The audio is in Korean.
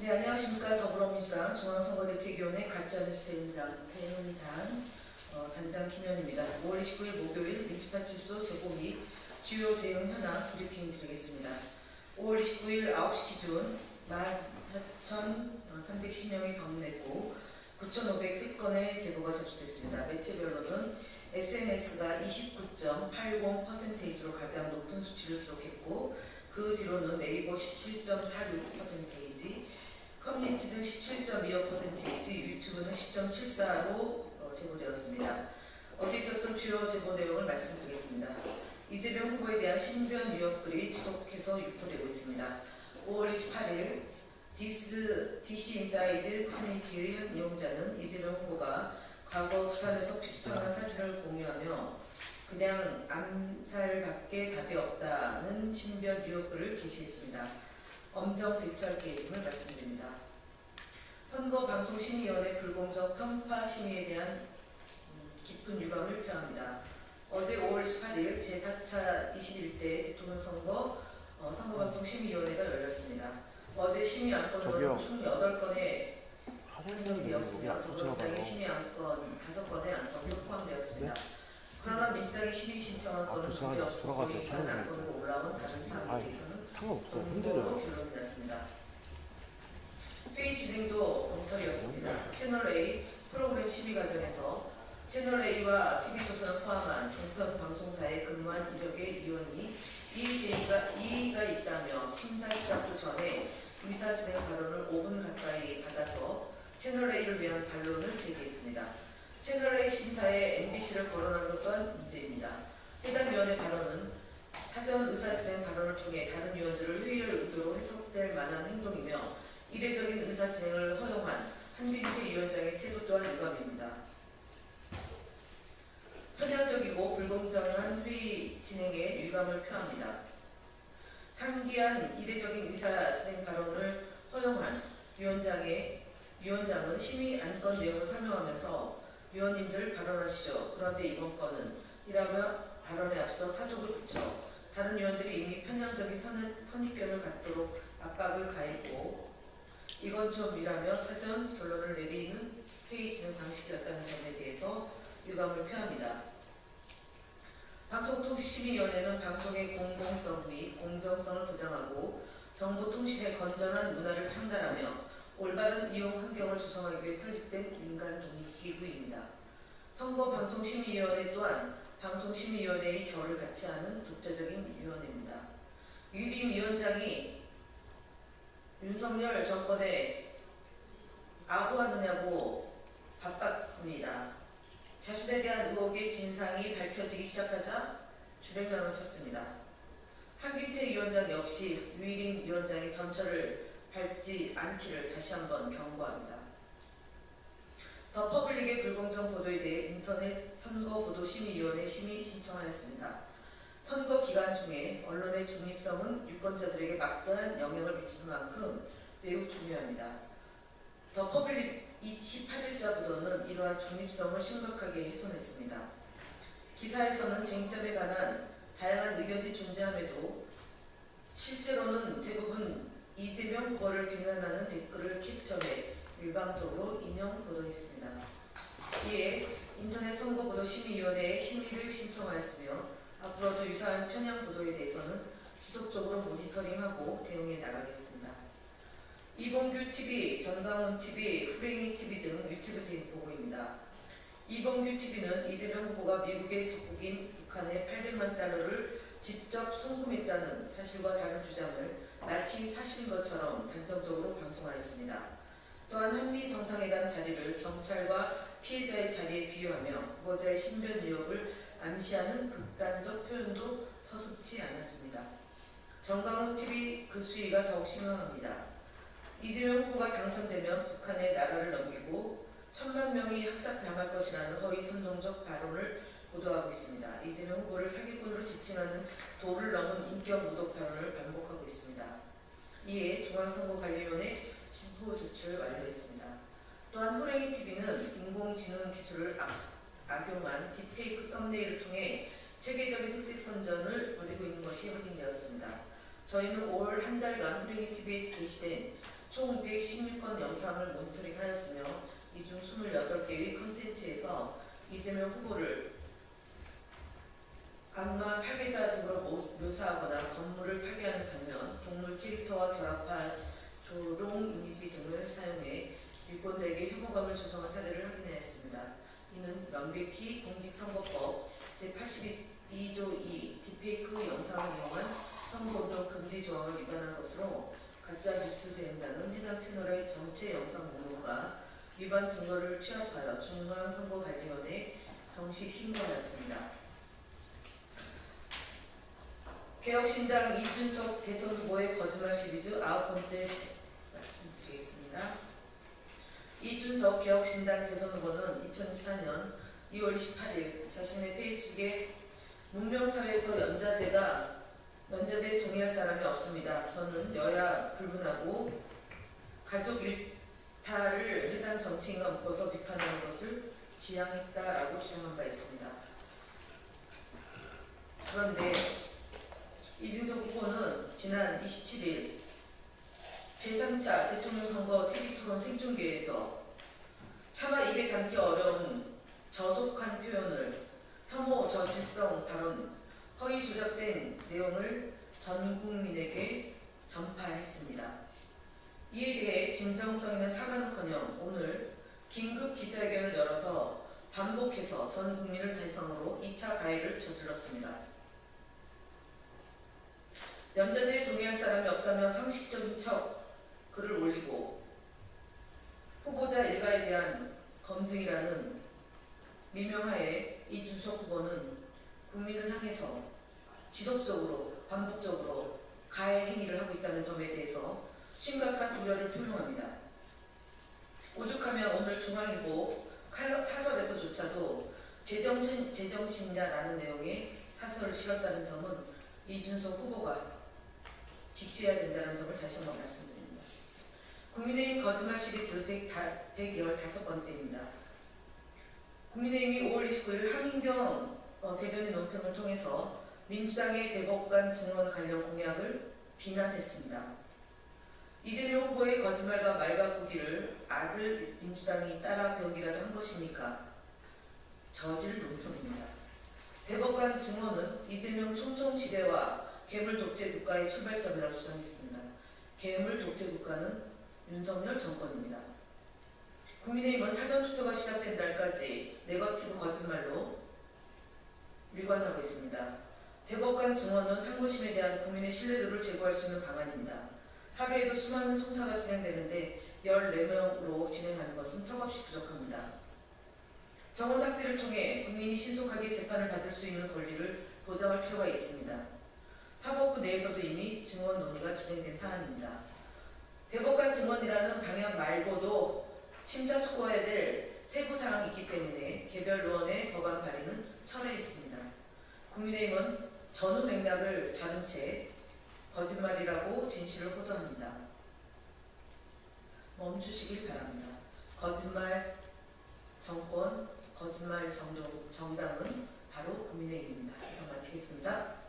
네, 안녕하십니까. 더불어민주당 중앙선거대책위원회 가짜뉴스 대응단 단장 김현입니다. 5월 29일 목요일 민주파출소 제보 및 주요 대응 현황 브리핑 드리겠습니다. 5월 29일 9시 기준 14,310명이 방문했고 9,503건의 제보가 접수됐습니다. 매체별로는 SNS가 29.80%로 가장 높은 수치를 기록했고 그 뒤로는 네이버 17.46%, 커뮤니티는 17.25%, 유튜브는 10.74로 제보되었습니다. 어제 있었던 주요 제보 내용을 말씀드리겠습니다. 이재명 후보에 대한 신변 위협글이 지속해서 유포되고 있습니다. 5월 28일 DC 인사이드 커뮤니티의 한 이용자는 이재명 후보가 과거 부산에서 비슷한 사진을 공유하며 그냥 암살밖에 답이 없다는 신변 위협글을 게시했습니다. 엄정 대처할 계획임을 말씀드립니다. 선거방송심의위원회 불공정 편파 심의에 대한 깊은 유감을 표합니다. 어제 5월 18일 제4차 21대 대통령 선거 선거방송심의위원회가 열렸습니다. 어제 심의 안건은 총 8건에 판정되었으며 더불어민주당의 심의 안건 5건의 안건도 포함되었습니다. 그러나 민주당이 심의 신청한 건은 문제없었고 예산 안건으로 올라온 다른 사항에 대해서는 검토로 결론이 났습니다. 회의 진행도 엉터리였습니다. 채널A 프로그램 심의 과정에서 채널A와 TV조선을 포함한 종편 방송사에 근무한 이력의 위원이 이의가 있다며 심사 시작도 전에 의사 진행 발언을 5분 가까이 받아서 채널A를 위한 반론을 제기했습니다. 채널A 심사에 MBC를 거론한 것 또한 문제입니다. 해당 위원의 발언은 사전 의사진행 발언을 통해 다른 위원들을 회의할 의도로 해석될 만한 행동이며 이례적인 의사진행을 허용한 한균태 위원장의 태도 또한 유감입니다. 편향적이고 불공정한 회의 진행에 유감을 표합니다. 상기한 이례적인 의사진행 발언을 허용한 위원장은 심의 안건 내용을 설명하면서 위원님들 발언하시죠. 그런데 이번 건은 이라며 발언에 앞서 사족을 붙여 다른 위원들이 이미 편향적인 선입견을 갖도록 압박을 가했고 이건 좀 이라며 사전 결론을 내리는 회의 진행 방식이었다는 점에 대해서 유감을 표합니다. 방송통신심의위원회는 방송의 공공성 및 공정성을 보장하고 정보통신의 건전한 문화를 창달하며 올바른 이용 환경을 조성하기 위해 설립된 민간 독립기구입니다. 선거방송심의위원회 또한 방송심의위원회의 결을 갖지 않은 독자적인 위원회입니다. 유일임 위원장이 윤석열 정권에 아부하느냐고 바빴습니다. 자신에 대한 의혹의 진상이 밝혀지기 시작하자 주랭랑을 쳤습니다. 한균태 위원장 역시 유일임 위원장의 전철을 밟지 않기를 다시 한번 경고합니다. 더 퍼블릭의 불공정 보도에 대해 인터넷 선거보도심의위원회 심의 신청하였습니다. 선거 기간 중에 언론의 중립성은 유권자들에게 막대한 영향을 미치는 만큼 매우 중요합니다. 더 퍼블릭 28일자 보도는 이러한 중립성을 심각하게 훼손했습니다. 기사에서는 쟁점에 관한 다양한 의견이 존재함에도 실제로는 대부분 이재명 후보를 비난하는 댓글을 캡처해 일방적으로 인용 보도했습니다. 이에 인터넷 선거보도심의위원회에 심의를 신청하였으며 앞으로도 유사한 편향 보도에 대해서는 지속적으로 모니터링하고 대응해 나가겠습니다. 이봉규TV, 전강훈TV, 후랭이TV 등 유튜브 대보고입니다. 이봉규TV는 이재명 후보가 미국의 적국인 북한에 800만 달러를 직접 송금했다는 사실과 다른 주장을 마치 사실인 것처럼 단정적으로 방송하였습니다. 또한 한미 정상회담 자리를 경찰과 피해자의 자리에 비유하며 후보자의 신변 위협을 암시하는 극단적 표현도 서슴지 않았습니다. 정강훈TV 그 수위가 더욱 심각합니다. 이재명 후보가 당선되면 북한에 나라를 넘기고 1000만 명이 학살당할 것이라는 허위 선동적 발언을 보도하고 있습니다. 이재명 후보를 사기꾼으로 지칭하는 도를 넘은 인격 모독 발언을 반복하고 있습니다. 이에 중앙선거관리위원회 심포 조치를 완료했습니다. 또한 호랭이TV는 인공지능 기술을 악용한 딥페이크 썸네일을 통해 체계적인 특색 선전을 벌이고 있는 것이 확인되었습니다. 저희는 올 한 달간 호랭이TV에 게시된 총 116건 영상을 모니터링하였으며 이 중 28개의 컨텐츠에서 이재명 후보를 악마 파괴자 등으로 묘사하거나 건물을 파괴하는 장면, 동물 캐릭터와 결합한 조롱 이미지 등을 사용해 유권자에게 혐오감을 조성한 사례를 확인하였습니다. 이는 명백히 공직선거법 제82조 2 딥페이크 영상을 이용한 선거운동 금지 조항을 위반한 것으로 가짜뉴스 대행단은 해당 채널의 전체 영상 목록과 위반 증거를 취합하여 중앙선거관리위원회에 정식 신고하였습니다. 개혁신당 이준석 대선 후보의 거짓말 시리즈 9번째 말씀드리겠습니다. 이준석 개혁신당 대선 후보는 2014년 2월 28일 자신의 페이스북에 문명사회에서 연좌제 동의할 사람이 없습니다. 저는 여야 불문하고 가족 일탈을 해당 정치인과 묶어서 비판하는 것을 지향했다라고 주장한 바 있습니다. 그런데 이준석 후보는 지난 27일 제3차 대통령 선거 TV토론 생중계에서 차마 입에 담기 어려운 저속한 표현을 혐오, 저질성 발언, 허위 조작된 내용을 전 국민에게 전파했습니다. 이에 대해 진정성 있는 사과는커녕 오늘 긴급 기자회견을 열어서 반복해서 전 국민을 대상으로 2차 가해를 저질렀습니다. 연좌제에 동의할 사람이 없다며 상식적인 척 글을 올리고 후보자 일가에 대한 검증이라는 미명하에 이준석 후보는 국민을 향해서 지속적으로 반복적으로 가해 행위를 하고 있다는 점에 대해서 심각한 우려를 표명합니다. 오죽하면 오늘 중앙일보 사설에서조차도 제정신이냐라는 내용의 사설을 실었다는 점은 이준석 후보가 직시해야 된다는 점을 다시 한번 말씀드립니다. 국민의힘 거짓말 시리즈 115번째입니다. 국민의힘이 5월 29일 하민경 대변인 논평을 통해서 민주당의 대법관 증언 관련 공약을 비난했습니다. 이재명 후보의 거짓말과 말바꾸기를 아들 민주당이 따라 배우기라도 한 것입니까? 저질 논평입니다. 대법관 증언은 이재명 총통시대와 괴물 독재 국가의 출발점이라고 주장했습니다. 괴물 독재 국가는 윤석열 정권입니다. 국민의힘은 사전투표가 시작된 날까지 네거티브 거짓말로 일관하고 있습니다. 대법관 증언은 상고심에 대한 국민의 신뢰도를 제고할 수 있는 방안입니다. 하루에도 수많은 송사가 진행되는데 14명으로 진행하는 것은 턱없이 부족합니다. 정원 확대를 통해 국민이 신속하게 재판을 받을 수 있는 권리를 보장할 필요가 있습니다. 사법부 내에서도 이미 증언 논의가 진행된 사안입니다. 대법관 증언이라는 방향 말고도 심사숙고해야 될 세부 사항이 있기 때문에 개별 의원의 법안 발의는 철회했습니다. 국민의힘은 전후 맥락을 자른 채 거짓말이라고 진실을 호도합니다. 멈추시길 바랍니다. 거짓말 정권, 거짓말 정당은 바로 국민의힘입니다. 이상 마치겠습니다.